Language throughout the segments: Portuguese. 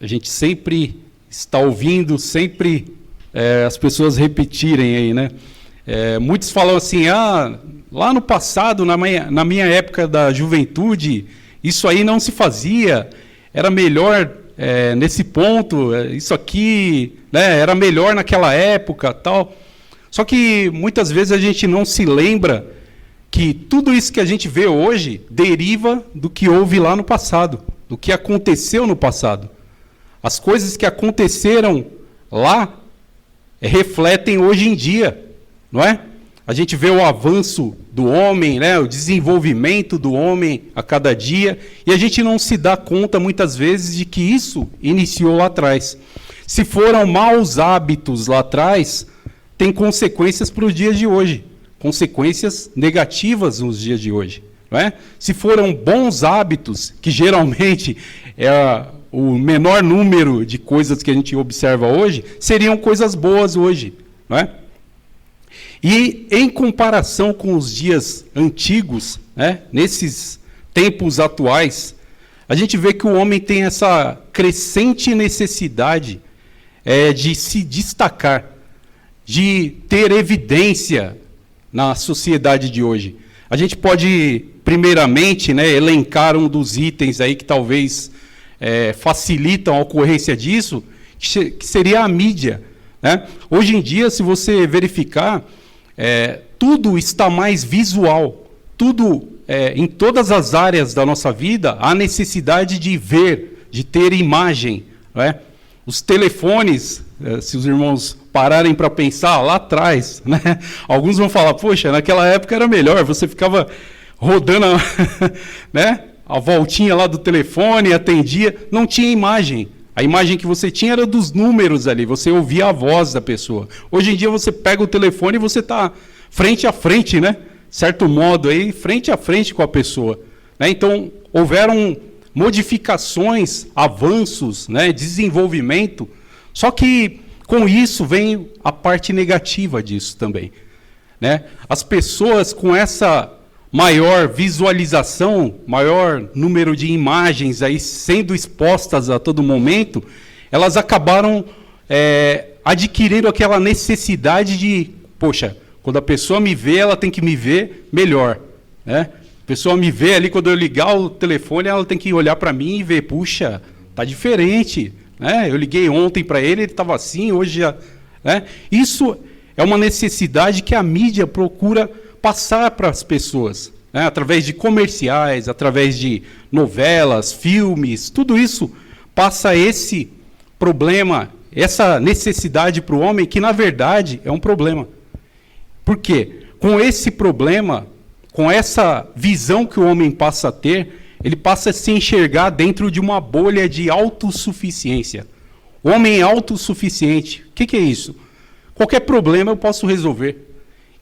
a gente sempre está ouvindo, sempre as pessoas repetirem aí, né? Muitos falam assim, lá no passado, na minha época da juventude, isso aí não se fazia, era melhor nesse ponto, isso aqui, né, era melhor naquela época, tal. Só que muitas vezes a gente não se lembra que tudo isso que a gente vê hoje deriva do que houve lá no passado, do que aconteceu no passado. As coisas que aconteceram lá refletem hoje em dia, não é? A gente vê o avanço do homem, né, o desenvolvimento do homem a cada dia, e a gente não se dá conta, muitas vezes, de que isso iniciou lá atrás. Se foram maus hábitos lá atrás, tem consequências para os dias de hoje, consequências negativas nos dias de hoje. Não é? Se foram bons hábitos, que geralmente é o menor número de coisas que a gente observa hoje, seriam coisas boas hoje. Não é? E em comparação com os dias antigos, né, nesses tempos atuais, a gente vê que o homem tem essa crescente necessidade de se destacar, de ter evidência na sociedade de hoje. A gente pode, primeiramente, né, elencar um dos itens aí que talvez facilitam a ocorrência disso, que seria a mídia. Né? Hoje em dia, se você verificar, tudo está mais visual. Tudo, em todas as áreas da nossa vida, há necessidade de ver, de ter imagem. Não é? Os telefones, se os irmãos pararem para pensar lá atrás, né? Alguns vão falar, poxa, naquela época era melhor, você ficava rodando né? A voltinha lá do telefone, atendia, não tinha imagem. A imagem que você tinha era dos números ali, você ouvia a voz da pessoa. Hoje em dia você pega o telefone e você está frente a frente, né? Certo modo, aí, frente a frente com a pessoa. Né? Então, houveram modificações, avanços, né? Desenvolvimento, só que com isso vem a parte negativa disso também. Né? As pessoas com essa maior visualização, maior número de imagens aí sendo expostas a todo momento, elas acabaram adquirindo aquela necessidade de, poxa, quando a pessoa me vê, ela tem que me ver melhor. Né? A pessoa me vê ali, quando eu ligar o telefone, ela tem que olhar para mim e ver, puxa, tá diferente. Né? Eu liguei ontem para ele estava assim, hoje já... Né? Isso é uma necessidade que a mídia procura passar para as pessoas, né? Através de comerciais, através de novelas, filmes, tudo isso passa esse problema, essa necessidade para o homem, que na verdade é um problema. Por quê? Com esse problema, com essa visão que o homem passa a ter, ele passa a se enxergar dentro de uma bolha de autossuficiência. O homem é autossuficiente. O que é isso? Qualquer problema eu posso resolver.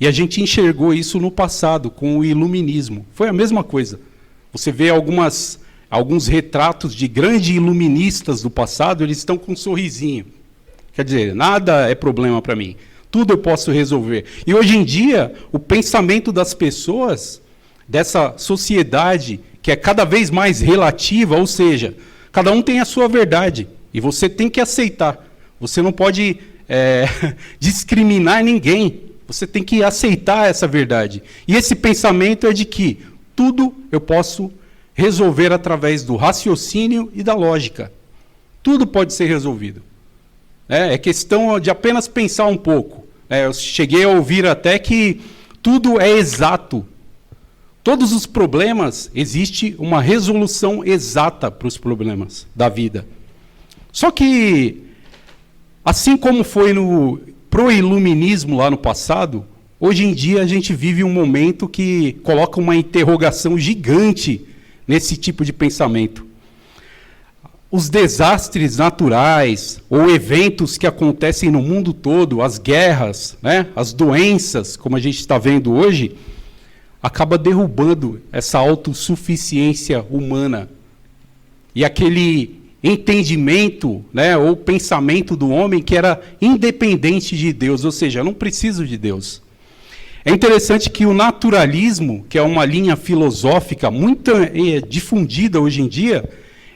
E a gente enxergou isso no passado, com o iluminismo. Foi a mesma coisa. Você vê alguns retratos de grandes iluministas do passado, eles estão com um sorrisinho. Quer dizer, nada é problema para mim. Tudo eu posso resolver. E hoje em dia, o pensamento das pessoas, dessa sociedade que é cada vez mais relativa, ou seja, cada um tem a sua verdade, e você tem que aceitar. Você não pode discriminar ninguém, você tem que aceitar essa verdade. E esse pensamento é de que tudo eu posso resolver através do raciocínio e da lógica. Tudo pode ser resolvido. É questão de apenas pensar um pouco. Eu cheguei a ouvir até que tudo é exato. Todos os problemas, existe uma resolução exata para os problemas da vida. Só que, assim como foi pro iluminismo lá no passado, hoje em dia a gente vive um momento que coloca uma interrogação gigante nesse tipo de pensamento. Os desastres naturais ou eventos que acontecem no mundo todo, as guerras, né, as doenças, como a gente está vendo hoje, acaba derrubando essa autossuficiência humana. E aquele entendimento, né, ou pensamento do homem que era independente de Deus, ou seja, eu não preciso de Deus. É interessante que o naturalismo, que é uma linha filosófica muito difundida hoje em dia,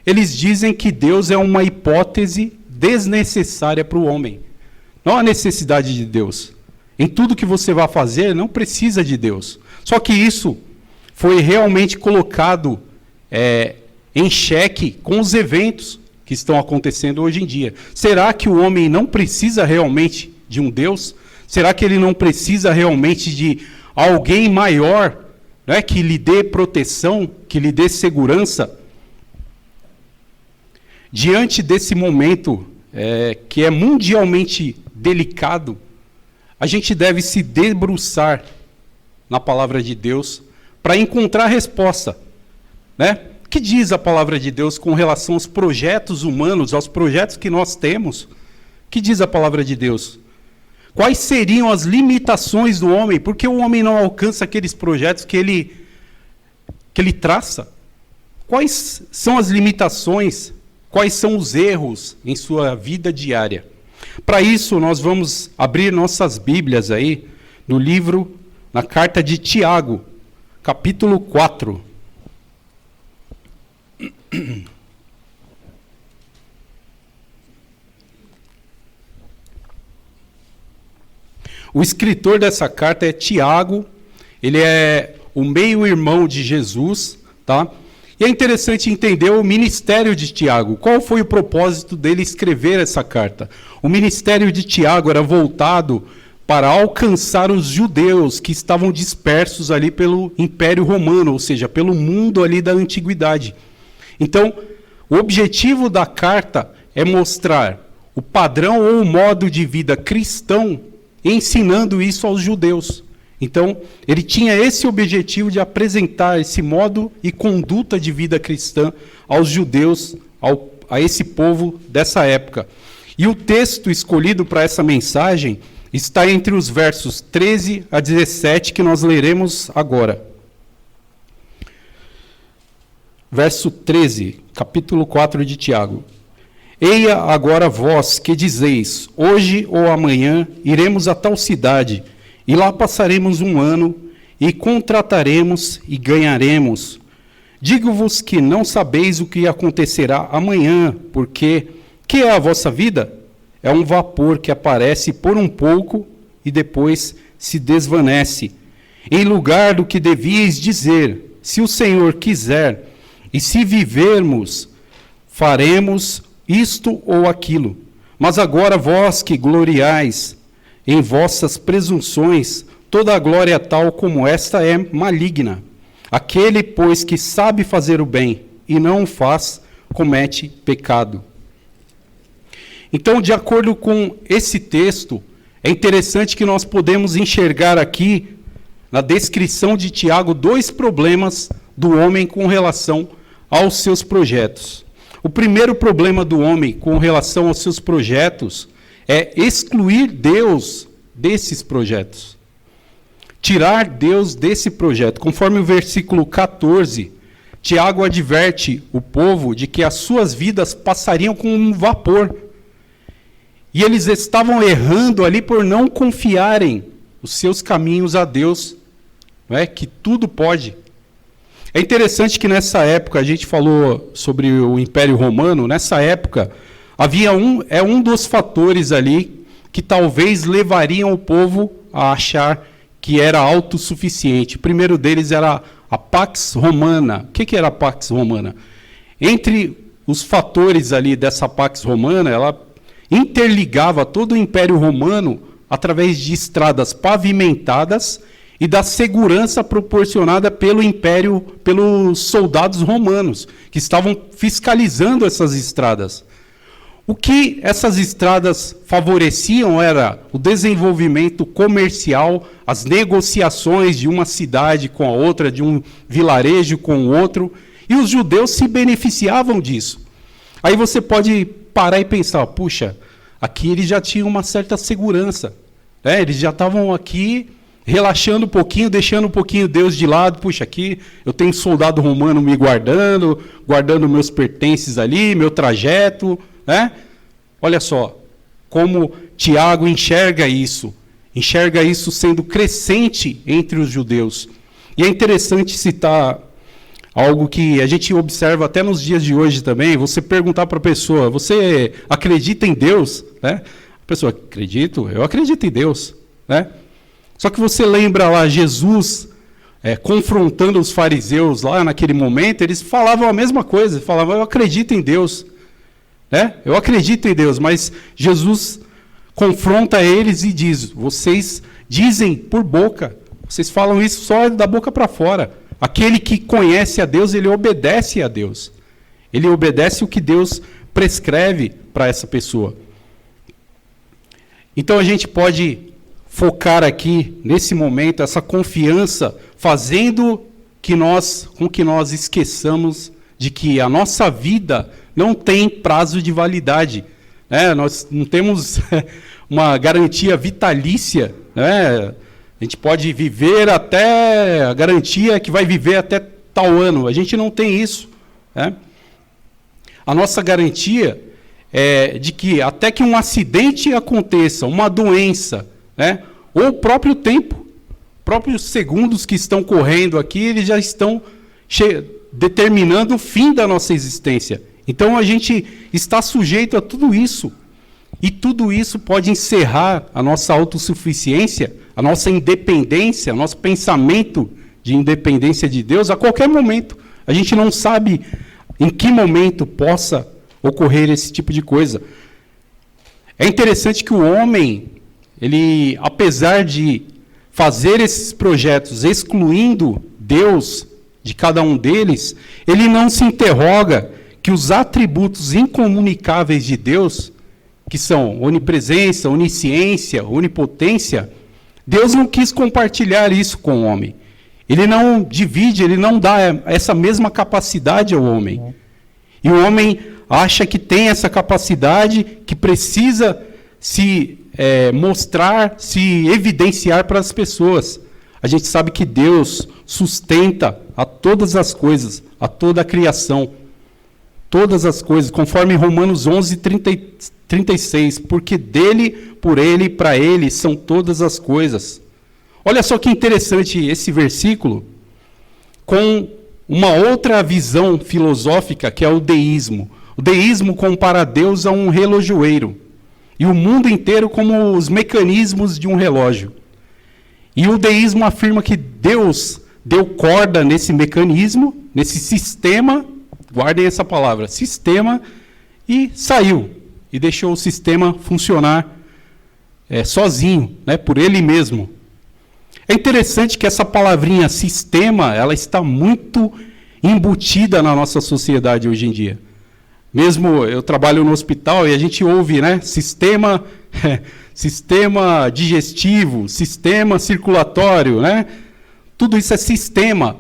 eles dizem que Deus é uma hipótese desnecessária para o homem. Não há necessidade de Deus. Em tudo que você vai fazer, não precisa de Deus. Só que isso foi realmente colocado em xeque com os eventos que estão acontecendo hoje em dia. Será que o homem não precisa realmente de um Deus? Será que ele não precisa realmente de alguém maior, né, que lhe dê proteção, que lhe dê segurança? Diante desse momento que é mundialmente delicado, a gente deve se debruçar na palavra de Deus para encontrar resposta, né? O que diz a palavra de Deus com relação aos projetos humanos, aos projetos que nós temos? O que diz a palavra de Deus? Quais seriam as limitações do homem? Por que o homem não alcança aqueles projetos que ele traça? Quais são as limitações? Quais são os erros em sua vida diária? Para isso, nós vamos abrir nossas Bíblias aí no livro, na carta de Tiago, capítulo 4. O escritor dessa carta é Tiago, ele é o meio-irmão de Jesus, tá? E é interessante entender o ministério de Tiago. Qual foi o propósito dele escrever essa carta? O ministério de Tiago era voltado para alcançar os judeus que estavam dispersos ali pelo Império Romano, ou seja, pelo mundo ali da antiguidade. Então, o objetivo da carta é mostrar o padrão ou o modo de vida cristão, ensinando isso aos judeus. Então, ele tinha esse objetivo de apresentar esse modo e conduta de vida cristã aos judeus, a esse povo dessa época. E o texto escolhido para essa mensagem está entre os versos 13 a 17, que nós leremos agora. Verso 13, capítulo 4 de Tiago. Eia agora vós que dizeis, hoje ou amanhã iremos a tal cidade, e lá passaremos um ano, e contrataremos e ganharemos. Digo-vos que não sabeis o que acontecerá amanhã, porque que é a vossa vida? É um vapor que aparece por um pouco e depois se desvanece. Em lugar do que devíeis dizer, se o Senhor quiser, e se vivermos, faremos isto ou aquilo. Mas agora vós que gloriais em vossas presunções, toda a glória tal como esta é maligna. Aquele, pois, que sabe fazer o bem e não o faz, comete pecado. Então, de acordo com esse texto, é interessante que nós podemos enxergar aqui, na descrição de Tiago, dois problemas do homem com relação aos seus projetos. O primeiro problema do homem com relação aos seus projetos é excluir Deus desses projetos. Tirar Deus desse projeto. Conforme o versículo 14, Tiago adverte o povo de que as suas vidas passariam como um vapor. E eles estavam errando ali por não confiarem os seus caminhos a Deus, não é? Que tudo pode. É interessante que nessa época, a gente falou sobre o Império Romano, nessa época, havia um dos fatores ali que talvez levariam o povo a achar que era autossuficiente. O primeiro deles era a Pax Romana. O que era a Pax Romana? Entre os fatores ali dessa Pax Romana, ela interligava todo o Império Romano através de estradas pavimentadas e da segurança proporcionada pelo Império, pelos soldados romanos, que estavam fiscalizando essas estradas. O que essas estradas favoreciam era o desenvolvimento comercial, as negociações de uma cidade com a outra, de um vilarejo com o outro, e os judeus se beneficiavam disso. Aí você pode parar e pensar, puxa, aqui eles já tinham uma certa segurança, né? Eles já estavam aqui relaxando um pouquinho, deixando um pouquinho Deus de lado. Puxa, aqui eu tenho um soldado romano me guardando meus pertences ali, meu trajeto, né? Olha só, como Tiago enxerga isso sendo crescente entre os judeus. E é interessante citar Algo que a gente observa até nos dias de hoje também, você perguntar para a pessoa, você acredita em Deus? Né? A pessoa, acredito, eu acredito em Deus. Né? Só que você lembra lá Jesus confrontando os fariseus lá naquele momento, eles falavam a mesma coisa, falavam, eu acredito em Deus. Né? Eu acredito em Deus, mas Jesus confronta eles e diz, vocês dizem por boca, vocês falam isso só da boca para fora. Aquele que conhece a Deus, ele obedece a Deus. Ele obedece o que Deus prescreve para essa pessoa. Então a gente pode focar aqui, nesse momento, essa confiança, fazendo com que nós esqueçamos de que a nossa vida não tem prazo de validade. Nós não temos uma garantia vitalícia. A gente pode viver até, a garantia que vai viver até tal ano. A gente não tem isso. A nossa garantia é de que até que um acidente aconteça, uma doença, ou o próprio tempo, próprios segundos que estão correndo aqui, eles já estão determinando o fim da nossa existência. Então a gente está sujeito a tudo isso. E tudo isso pode encerrar a nossa autossuficiência, a nossa independência, o nosso pensamento de independência de Deus a qualquer momento. A gente não sabe em que momento possa ocorrer esse tipo de coisa. É interessante que o homem, ele, apesar de fazer esses projetos excluindo Deus de cada um deles, ele não se interroga que os atributos incomunicáveis de Deus, que são onipresença, onisciência, onipotência, Deus não quis compartilhar isso com o homem. Ele não divide, ele não dá essa mesma capacidade ao homem. E o homem acha que tem essa capacidade, que precisa se mostrar, se evidenciar para as pessoas. A gente sabe que Deus sustenta a todas as coisas, a toda a criação. Todas as coisas, conforme Romanos 11, 36, porque dele, por ele e para ele são todas as coisas. Olha só que interessante esse versículo, com uma outra visão filosófica, que é o deísmo. O deísmo compara Deus a um relojoeiro, e o mundo inteiro como os mecanismos de um relógio. E o deísmo afirma que Deus deu corda nesse mecanismo, nesse sistema, guardem essa palavra, sistema, e saiu. E deixou o sistema funcionar sozinho, por ele mesmo. É interessante que essa palavrinha sistema, ela está muito embutida na nossa sociedade hoje em dia. Mesmo eu trabalho no hospital e a gente ouve, sistema digestivo, sistema circulatório, Tudo isso é sistema,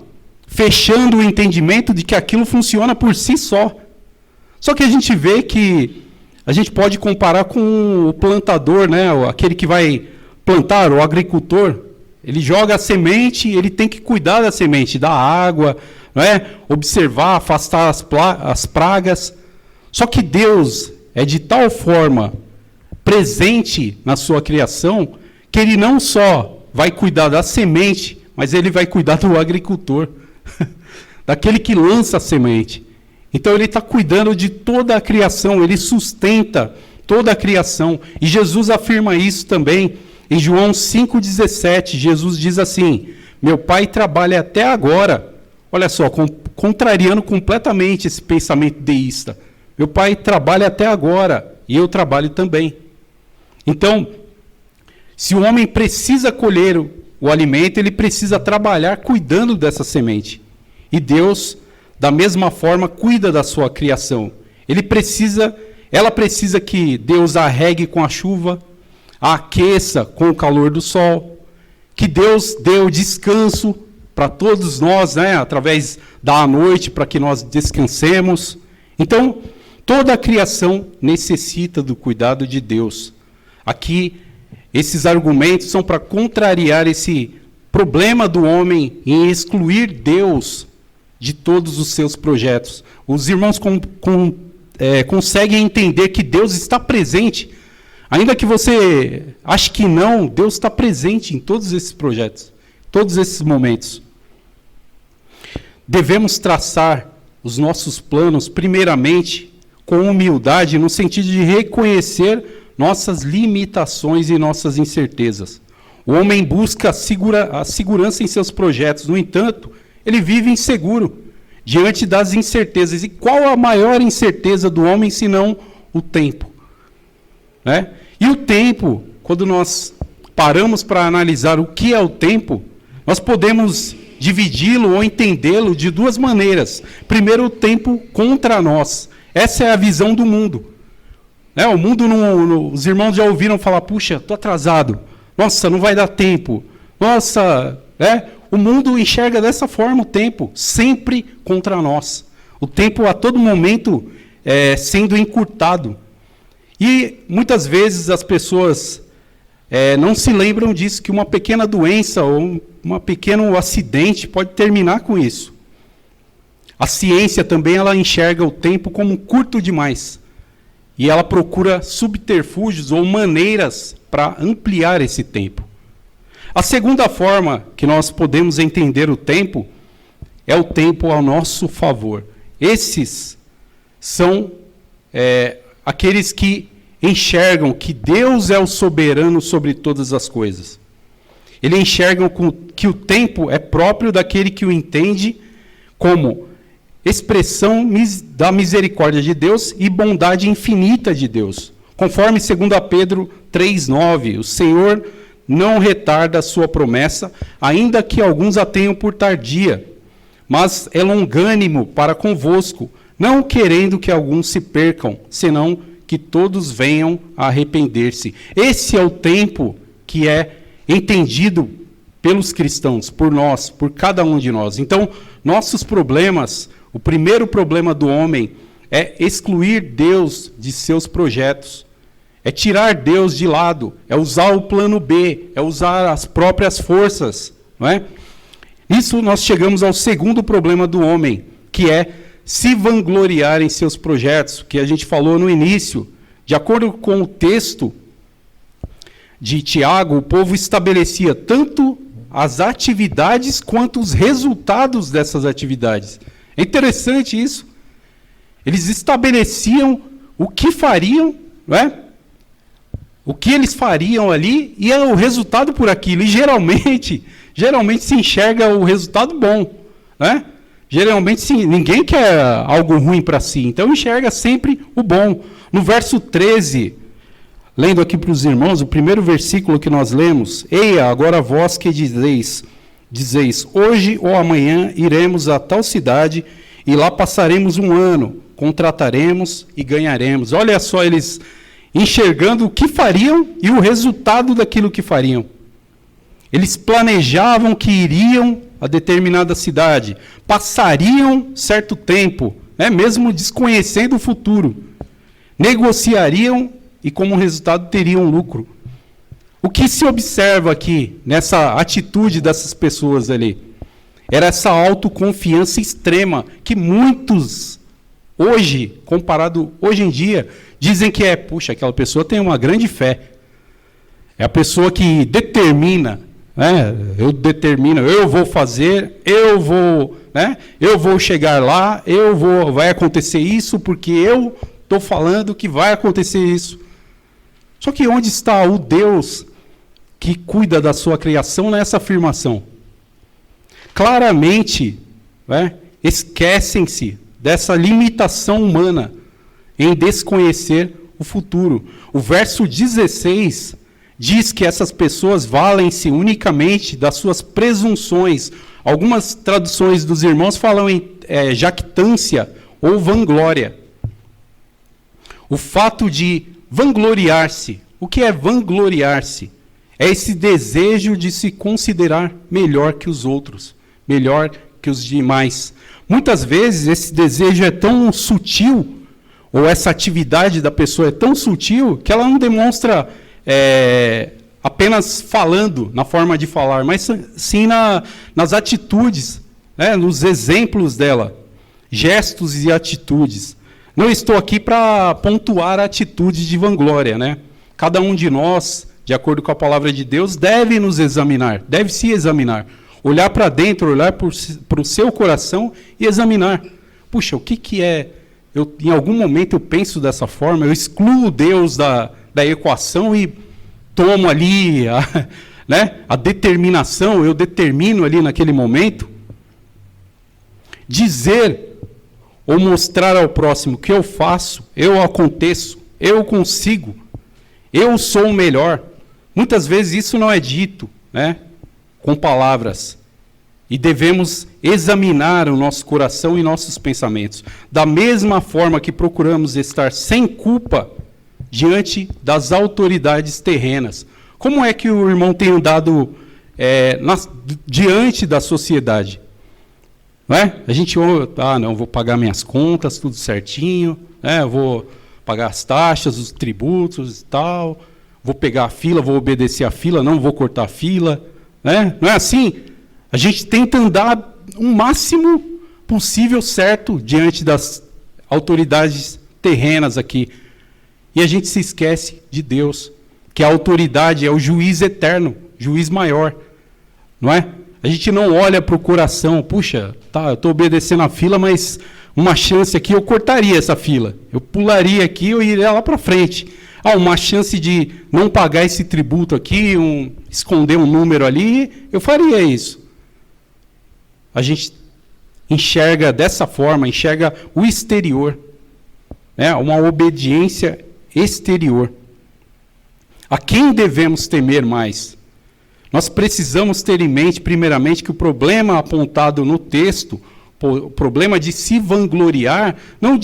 fechando o entendimento de que aquilo funciona por si só. Só que a gente vê que a gente pode comparar com o plantador, aquele que vai plantar, o agricultor. Ele joga a semente, ele tem que cuidar da semente, dar água, observar, afastar as pragas. Só que Deus é de tal forma presente na sua criação que ele não só vai cuidar da semente, mas ele vai cuidar do agricultor, daquele que lança a semente. Então ele está cuidando de toda a criação, ele sustenta toda a criação. E Jesus afirma isso também em João 5,17. Jesus diz assim: meu Pai trabalha até agora. Olha só, contrariando completamente esse pensamento deísta. Meu Pai trabalha até agora e eu trabalho também. Então, se o homem precisa colher o alimento, ele precisa trabalhar cuidando dessa semente. E Deus, da mesma forma, cuida da sua criação. Ela precisa que Deus a regue com a chuva, a aqueça com o calor do sol, que Deus dê o descanso para todos nós, através da noite, para que nós descansemos. Então, toda a criação necessita do cuidado de Deus. Aqui, esses argumentos são para contrariar esse problema do homem em excluir Deus de todos os seus projetos. Os irmãos conseguem entender que Deus está presente. Ainda que você ache que não, Deus está presente em todos esses projetos, todos esses momentos. devemos traçar os nossos planos, primeiramente, com humildade, no sentido de reconhecer nossas limitações e nossas incertezas. O homem busca a segurança em seus projetos, no entanto, ele vive inseguro diante das incertezas. E qual a maior incerteza do homem, senão o tempo? Né? E o tempo, quando nós paramos para analisar o que é o tempo, nós podemos dividi-lo ou entendê-lo de duas maneiras. Primeiro, o tempo contra nós. Essa é a visão do mundo. O mundo, os irmãos já ouviram falar, puxa, estou atrasado. Nossa, não vai dar tempo. Nossa, o mundo enxerga dessa forma o tempo, sempre contra nós. O tempo a todo momento sendo encurtado. E muitas vezes as pessoas não se lembram disso, que uma pequena doença ou um pequeno acidente pode terminar com isso. A ciência também ela enxerga o tempo como curto demais. E ela procura subterfúgios ou maneiras para ampliar esse tempo. A segunda forma que nós podemos entender o tempo é o tempo ao nosso favor. Esses são aqueles que enxergam que Deus é o soberano sobre todas as coisas. Eles enxergam que o tempo é próprio daquele que o entende como expressão da misericórdia de Deus e bondade infinita de Deus. Conforme 2 Pedro 3,9, o Senhor não retarda a sua promessa, ainda que alguns a tenham por tardia, mas é longânimo para convosco, não querendo que alguns se percam, senão que todos venham a arrepender-se. Esse é o tempo que é entendido pelos cristãos, por nós, por cada um de nós. Então, nossos problemas, o primeiro problema do homem é excluir Deus de seus projetos, é tirar Deus de lado, é usar o plano B, é usar as próprias forças, não é? Nisso nós chegamos ao segundo problema do homem, que é se vangloriar em seus projetos, que a gente falou no início. De acordo com o texto de Tiago, o povo estabelecia tanto as atividades quanto os resultados dessas atividades. É interessante isso. Eles estabeleciam o que fariam, não é? O que eles fariam ali e o resultado por aquilo. E geralmente se enxerga o resultado bom, né? Geralmente sim, ninguém quer algo ruim para si, então enxerga sempre o bom. No verso 13, lendo aqui para os irmãos, o primeiro versículo que nós lemos: Eia, agora vós que dizeis, hoje ou amanhã iremos a tal cidade e lá passaremos um ano, contrataremos e ganharemos. Olha só, eles enxergando o que fariam e o resultado daquilo que fariam. Eles planejavam que iriam a determinada cidade, passariam certo tempo, mesmo desconhecendo o futuro, negociariam e, como resultado, teriam lucro. O que se observa aqui, nessa atitude dessas pessoas ali, era essa autoconfiança extrema, que muitos, hoje em dia, dizem que puxa, aquela pessoa tem uma grande fé. É a pessoa que determina, eu vou fazer, eu vou chegar lá, vai acontecer isso, porque eu estou falando que vai acontecer isso. Só que onde está o Deus que cuida da sua criação nessa afirmação? Claramente, esquecem-se dessa limitação humana em desconhecer o futuro. O verso 16 diz que essas pessoas valem-se unicamente das suas presunções. Algumas traduções dos irmãos falam em jactância ou vanglória. O fato de vangloriar-se. O que é vangloriar-se? É esse desejo de se considerar melhor que os outros, melhor que os demais. Muitas vezes esse desejo é tão sutil, ou essa atividade da pessoa é tão sutil, que ela não demonstra apenas falando, na forma de falar, mas sim nas atitudes, nos exemplos dela, gestos e atitudes. Não estou aqui para pontuar a atitude de vanglória, Cada um de nós, de acordo com a palavra de Deus, deve nos examinar, deve se examinar. olhar para dentro, olhar para o seu coração e examinar. Puxa, o que é? Em algum momento eu penso dessa forma, eu excluo Deus da equação e tomo ali a determinação, eu determino ali naquele momento. Dizer ou mostrar ao próximo que eu faço, eu aconteço, eu consigo, eu sou o melhor. Muitas vezes isso não é dito, né, com palavras. E devemos examinar o nosso coração e nossos pensamentos. Da mesma forma que procuramos estar sem culpa diante das autoridades terrenas. Como é que o irmão tem andado diante da sociedade? Não é? A gente não, vou pagar minhas contas, tudo certinho, né? Vou pagar as taxas, os tributos e tal, vou pegar a fila, vou obedecer a fila, não vou cortar a fila, né? Não é assim? A gente tenta andar o máximo possível certo diante das autoridades terrenas aqui. E a gente se esquece de Deus, que a autoridade é o juiz eterno, juiz maior, não é? A gente não olha para o coração, puxa, tá, eu estou obedecendo a fila, mas uma chance aqui, eu cortaria essa fila. Eu pularia aqui, eu iria lá para frente. Uma chance de não pagar esse tributo aqui, esconder um número ali, eu faria isso. A gente enxerga dessa forma, enxerga o exterior. Uma obediência exterior. A quem devemos temer mais? Nós precisamos ter em mente, primeiramente, que o problema apontado no texto, o problema de se vangloriar, não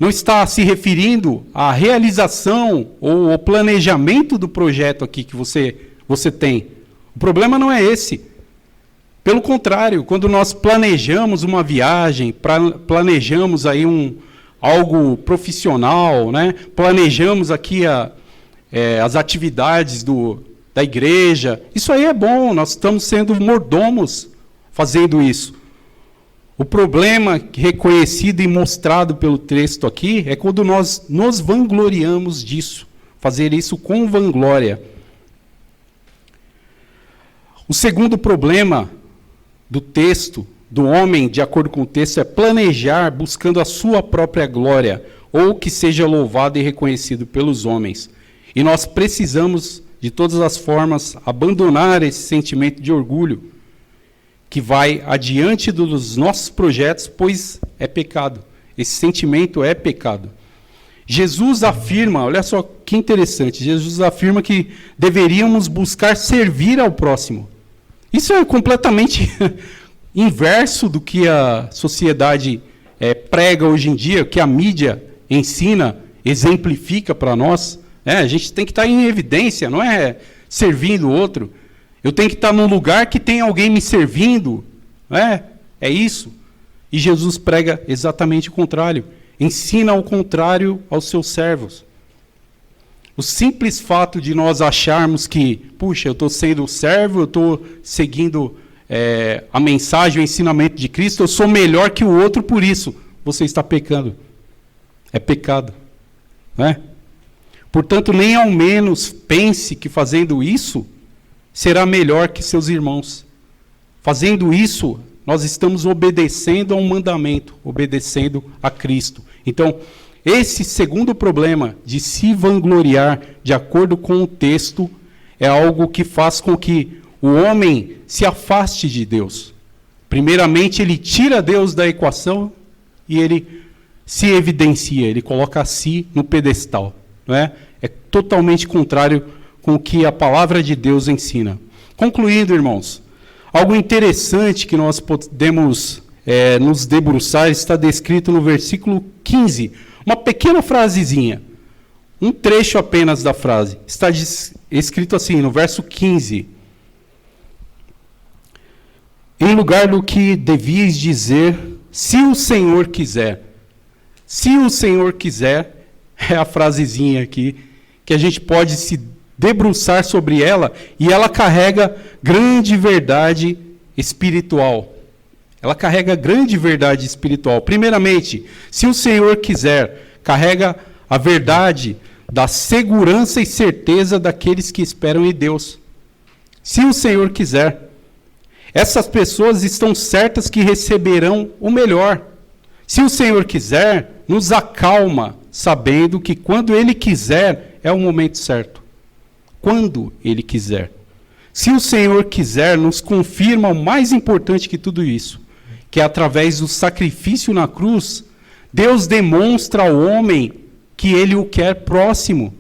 está se referindo à realização ou ao planejamento do projeto aqui que você tem. O problema não é esse. Pelo contrário, quando nós planejamos uma viagem, planejamos aí algo profissional, né? Planejamos aqui as atividades da igreja, isso aí é bom, nós estamos sendo mordomos fazendo isso. O problema reconhecido e mostrado pelo texto aqui é quando nós nos vangloriamos disso, fazer isso com vanglória. O segundo problema do texto, do homem, de acordo com o texto, é planejar buscando a sua própria glória, ou que seja louvado e reconhecido pelos homens. E nós precisamos, de todas as formas, abandonar esse sentimento de orgulho que vai adiante dos nossos projetos, pois é pecado. Esse sentimento é pecado. Jesus afirma, olha só que interessante, Jesus afirma que deveríamos buscar servir ao próximo. Isso é completamente inverso do que a sociedade prega hoje em dia, que a mídia ensina, exemplifica para nós. A gente tem que estar em evidência, não é servindo o outro. Eu tenho que estar num lugar que tem alguém me servindo. É isso. E Jesus prega exatamente o contrário. Ensina ao contrário aos seus servos. O simples fato de nós acharmos que, puxa, eu estou sendo servo, eu estou seguindo a mensagem, o ensinamento de Cristo, eu sou melhor que o outro, por isso você está pecando. É pecado. Não é? Portanto, nem ao menos pense que fazendo isso será melhor que seus irmãos. Fazendo isso, nós estamos obedecendo a um mandamento, obedecendo a Cristo. Então, esse segundo problema de se vangloriar de acordo com o texto é algo que faz com que o homem se afaste de Deus. Primeiramente, ele tira Deus da equação e ele se evidencia, ele coloca a si no pedestal. Não é? É totalmente contrário com o que a palavra de Deus ensina. Concluindo, irmãos, algo interessante que nós podemos nos debruçar está descrito no versículo 15. Uma pequena frasezinha, um trecho apenas da frase. Está escrito assim, no verso 15. Em lugar do que devias dizer, se o Senhor quiser. Se o Senhor quiser, é a frasezinha aqui, que a gente pode se debruçar sobre ela, e ela carrega grande verdade espiritual. Ela carrega grande verdade espiritual. Primeiramente, se o Senhor quiser, carrega a verdade da segurança e certeza daqueles que esperam em Deus. Se o Senhor quiser. essas pessoas estão certas que receberão o melhor. Se o Senhor quiser, nos acalma, sabendo que quando Ele quiser, é o momento certo. Quando Ele quiser. Se o Senhor quiser, nos confirma o mais importante que tudo isso, que é através do sacrifício na cruz, Deus demonstra ao homem que Ele o quer próximo,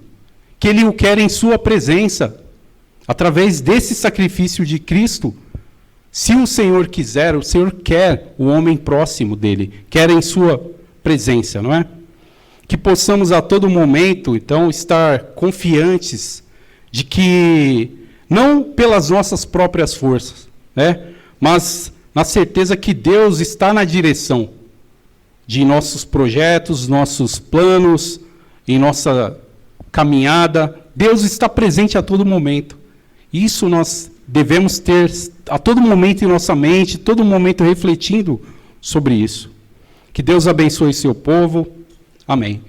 que Ele o quer em sua presença. Através desse sacrifício de Cristo, se o Senhor quiser, o Senhor quer o homem próximo dele, quer em sua presença, não é? Que possamos a todo momento, então, estar confiantes de que, não pelas nossas próprias forças, né? Mas na certeza que Deus está na direção de nossos projetos, nossos planos, em nossa caminhada. Deus está presente a todo momento. Isso nós devemos ter a todo momento em nossa mente, todo momento refletindo sobre isso. Que Deus abençoe seu povo. Amém.